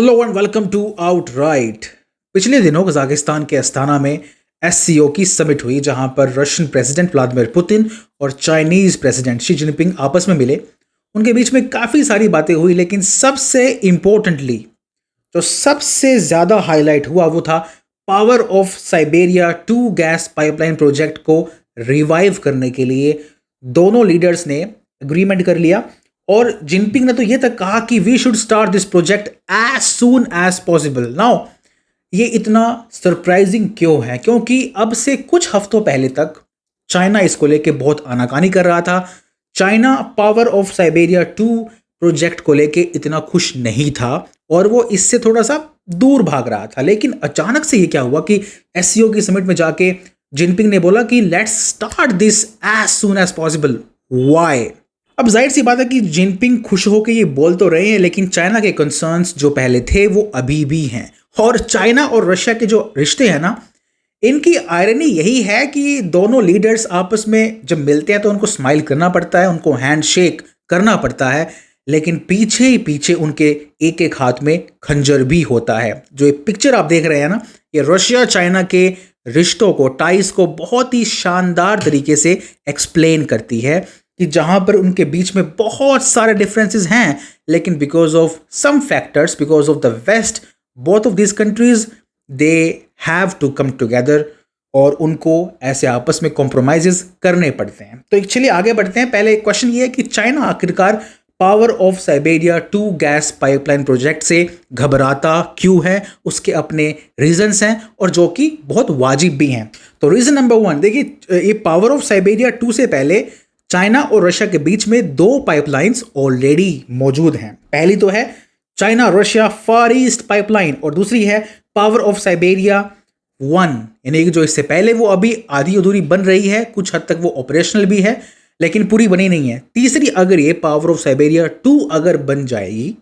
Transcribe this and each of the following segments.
Hello and welcome to outright. पिछले दिनों Kazakhstan के अस्ताना में एससीओ की समिट हुई, जहां पर रशियन प्रेसिडेंट व्लादिमीर पुतिन और चाइनीज प्रेसिडेंट शी जिनपिंग आपस में मिले। उनके बीच में काफ़ी सारी बातें हुई, लेकिन सबसे इम्पोर्टेंटली जो सबसे ज़्यादा हाईलाइट हुआ वो था power of Siberia 2 gas pipeline project को रिवाइव करने के लिए दोनों लीडर्स ने एग्रीमेंट कर लिया। और जिनपिंग ने तो ये तक कहा कि we should start this project as soon as possible. Now ये इतना सरप्राइजिंग क्यों है? क्योंकि अब से कुछ हफ्तों पहले तक चाइना इसको लेके बहुत आनाकानी कर रहा था। China power of Siberia 2 project को लेके इतना खुश नहीं था और वो इससे थोड़ा सा दूर भाग रहा था। लेकिन अचानक से ये क्या हुआ कि एससीओ की समिट में जाके जिनपिंग ने बोला कि let's start this as soon as possible. Why? अब जाहिर सी बात है कि जिनपिंग खुश होकर ये बोल तो रहे हैं, लेकिन चाइना के कंसर्न्स जो पहले थे वो अभी भी हैं। और चाइना और रशिया के जो रिश्ते हैं ना, इनकी आयरनी यही है कि दोनों लीडर्स आपस में जब मिलते हैं तो उनको स्माइल करना पड़ता है, उनको हैंडशेक करना पड़ता है, लेकिन पीछे ही पीछे उनके एक एक हाथ में खंजर भी होता है। जो ये पिक्चर आप देख रहे हैं ना, ये रशिया चाइना के रिश्तों को, टाइज को बहुत ही शानदार तरीके से एक्सप्लेन करती है कि जहां पर उनके बीच में बहुत सारे डिफरेंसेस हैं, लेकिन because of some factors, because of the west, both of this countries they have to come together और उनको ऐसे आपस में कॉम्प्रोमाइजेस करने पड़ते हैं। तो चलिए आगे बढ़ते हैं। पहले क्वेश्चन ये है कि चाइना आखिरकार power of Siberia 2 gas pipeline project से घबराता क्यों है? उसके अपने रीजंस हैं और जो कि बहुत वाजिब भी हैं। तो रीजन नंबर 1 देखिए, ये पावर ऑफ साइबेरिया 2 से पहले चाइना और रशिया के बीच में 2 पाइपलाइंस ऑलरेडी मौजूद हैं। पहली तो है चाइना रशिया फार ईस्ट पाइपलाइन और दूसरी है पावर ऑफ साइबेरिया 1, यानी कि जो इससे पहले वो अभी आधी अधूरी बन रही है, कुछ हद तक वो ऑपरेशनल भी है लेकिन पूरी बनी नहीं है। तीसरी अगर ये पावर ऑफ साइबेरिया 2 अगर बन जाएगी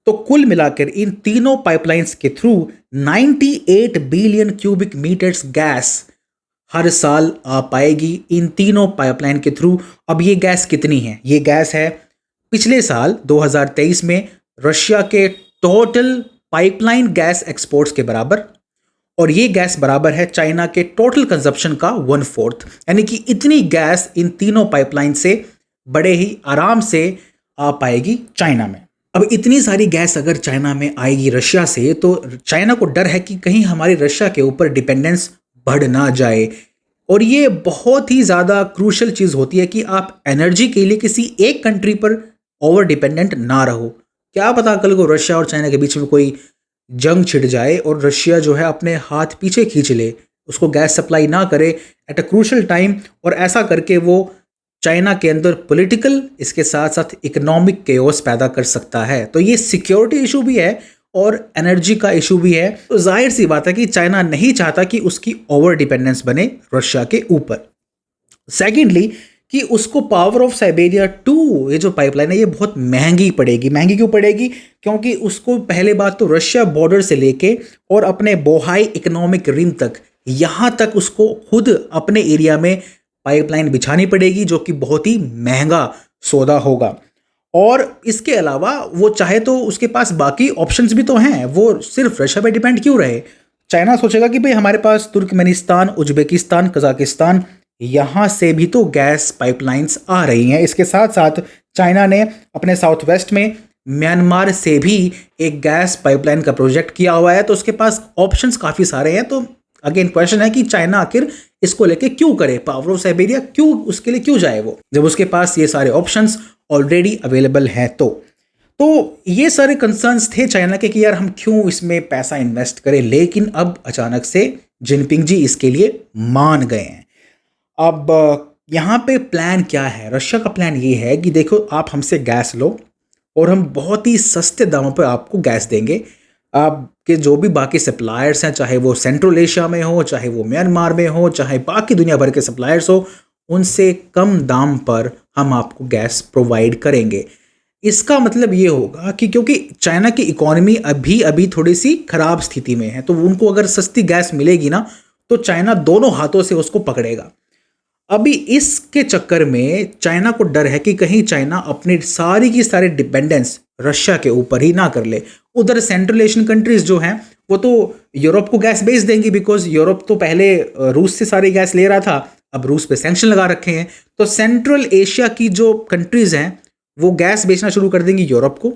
तो कुल मिलाकर इन तीनों पाइपलाइंस के through 98 billion cubic metres gas हर साल आ पाएगी इन तीनों पाइपलाइन के थ्रू। अब ये गैस कितनी है? ये गैस है पिछले साल 2023 में रशिया के टोटल पाइपलाइन गैस एक्सपोर्ट्स के बराबर, और ये गैस बराबर है चाइना के टोटल कंजप्शन का 1/4। यानी कि इतनी गैस इन तीनों पाइपलाइन से बड़े ही आराम से आ पाएगी चाइना में। अब इतनी सारी गैस अगर चाइना में आएगी रशिया से, तो चाइना को डर है कि कहीं हमारी रशिया के ऊपर डिपेंडेंस बढ़ ना जाए। और ये बहुत ही ज़्यादा क्रूशल चीज़ होती है कि आप एनर्जी के लिए किसी एक कंट्री पर ओवर डिपेंडेंट ना रहो। क्या पता कल को रशिया और चाइना के बीच में कोई जंग छिड़ जाए और रशिया जो है अपने हाथ पीछे खींच ले, उसको गैस सप्लाई ना करे एट अ क्रूशल टाइम, और ऐसा करके वो चाइना के अंदर पॉलिटिकल, इसके साथ साथ इकोनॉमिक केओस पैदा कर सकता है। तो ये सिक्योरिटी इशू भी है और एनर्जी का इशू भी है। तो जाहिर सी बात है कि चाइना नहीं चाहता कि उसकी ओवर डिपेंडेंस बने रशिया के ऊपर। सेकेंडली कि उसको पावर ऑफ साइबेरिया 2 ये जो पाइपलाइन है ये बहुत महंगी पड़ेगी। महंगी क्यों पड़ेगी? क्योंकि उसको पहले बात तो रशिया बॉर्डर से लेके और अपने बोहाई इकोनॉमिक रिम तक, यहाँ तक उसको खुद अपने एरिया में पाइपलाइन बिछानी पड़ेगी, जो कि बहुत ही महंगा सौदा होगा। और इसके अलावा वो चाहे तो उसके पास बाकी ऑप्शंस भी तो हैं, वो सिर्फ रशिया पे डिपेंड क्यों रहे? चाइना सोचेगा कि भाई हमारे पास तुर्कमेनिस्तान, उज्बेकिस्तान, कजाकिस्तान, यहाँ से भी तो गैस पाइपलाइंस आ रही हैं। इसके साथ साथ चाइना ने अपने साउथ वेस्ट में म्यांमार से भी एक गैस पाइपलाइन का प्रोजेक्ट किया हुआ है। तो उसके पास ऑप्शंस काफ़ी सारे हैं। तो अगेन क्वेश्चन है कि चाइना आखिर इसको लेके क्यों करे? पावर ऑफ साइबेरिया क्यों, उसके लिए क्यों जाए वो, जब उसके पास ये सारे ऑप्शंस ऑलरेडी अवेलेबल हैं? तो ये सारे कंसर्न्स थे चाइना के कि यार हम क्यों इसमें पैसा इन्वेस्ट करें। लेकिन अब अचानक से जिनपिंग जी इसके लिए मान गए हैं। अब यहाँ पे प्लान क्या है? रशिया का प्लान ये है कि देखो, आप हमसे गैस लो और हम बहुत ही सस्ते दामों पे आपको गैस देंगे। आपके जो भी बाकी सप्लायर्स हैं, चाहे वो सेंट्रल एशिया में हो, चाहे वो म्यांमार में हो, चाहे बाकी दुनिया भर के सप्लायर्स हो, उनसे कम दाम पर हम आपको गैस प्रोवाइड करेंगे। इसका मतलब ये होगा कि क्योंकि चाइना की इकोनॉमी अभी थोड़ी सी ख़राब स्थिति में है, तो उनको अगर सस्ती गैस मिलेगी ना, तो चाइना दोनों हाथों से उसको पकड़ेगा। अभी इसके चक्कर में चाइना को डर है कि कहीं चाइना अपनी सारी की सारी डिपेंडेंस रशिया के ऊपर ही ना कर ले। उधर सेंट्रल एशियन कंट्रीज जो हैं वो तो यूरोप को गैस बेच देंगी, बिकॉज यूरोप तो पहले रूस से सारी गैस ले रहा था, अब रूस पे सैंक्शन लगा रखे हैं। तो सेंट्रल एशिया की जो कंट्रीज हैं वो गैस बेचना शुरू कर देंगी यूरोप को,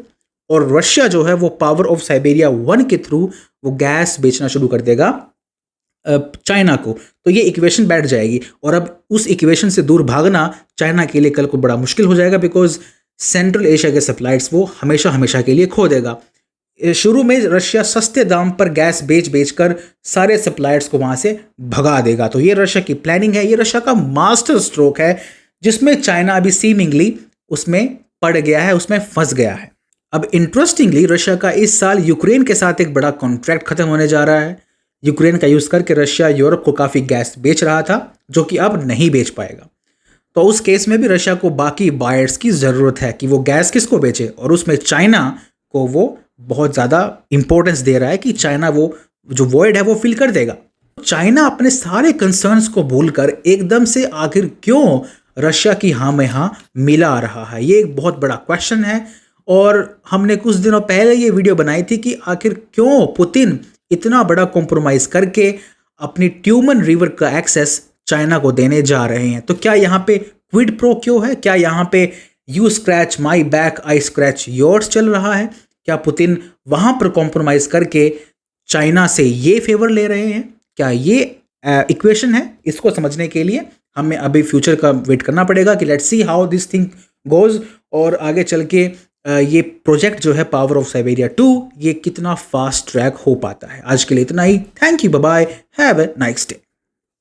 और रशिया जो है वो पावर ऑफ साइबेरिया 1 के थ्रू वो गैस बेचना शुरू कर देगा चाइना को। तो ये इक्वेशन बैठ जाएगी, और अब उस इक्वेशन से दूर भागना चाइना के लिए कल को बड़ा मुश्किल हो जाएगा, बिकॉज सेंट्रल एशिया के सप्लाइज वो हमेशा हमेशा के लिए खो देगा। शुरू में रशिया सस्ते दाम पर गैस बेच कर सारे सप्लायर्स को वहां से भगा देगा। तो ये रशिया की प्लानिंग है, ये रशिया का मास्टर स्ट्रोक है, जिसमें चाइना अभी सीमिंगली उसमें पड़ गया है, उसमें फंस गया है। अब इंटरेस्टिंगली रशिया का इस साल यूक्रेन के साथ एक बड़ा कॉन्ट्रैक्ट खत्म होने जा रहा है। यूक्रेन का यूज करके रशिया यूरोप को काफी गैस बेच रहा था, जो कि अब नहीं बेच पाएगा। तो उस केस में भी रशिया को बाकी बायर्स की जरूरत है कि वो गैस किसको बेचे, और उसमें चाइना को वो बहुत ज़्यादा इंपॉर्टेंस दे रहा है कि चाइना वो जो वॉइड है वो फिल कर देगा। चाइना अपने सारे कंसर्न्स को भूलकर एकदम से आखिर क्यों रशिया की हाँ में हाँ मिला रहा है, ये एक बहुत बड़ा क्वेश्चन है। और हमने कुछ दिनों पहले ये वीडियो बनाई थी कि आखिर क्यों पुतिन इतना बड़ा कॉम्प्रोमाइज़ करके अपनी ट्यूमन रिवर का एक्सेस चाइना को देने जा रहे हैं। तो क्या यहाँ पे क्विड प्रो क्यों है? क्या यहाँ पे you scratch my back I scratch yours चल रहा है? क्या पुतिन वहां पर कॉम्प्रोमाइज करके चाइना से ये फेवर ले रहे हैं? क्या ये इक्वेशन है? इसको समझने के लिए हमें अभी फ्यूचर का वेट करना पड़ेगा कि let's see how this thing goes, और आगे चल के ये प्रोजेक्ट जो है पावर ऑफ साइबेरिया 2 ये कितना फास्ट ट्रैक हो पाता है। आज के लिए इतना ही। Thank you, bye bye, have a nice day.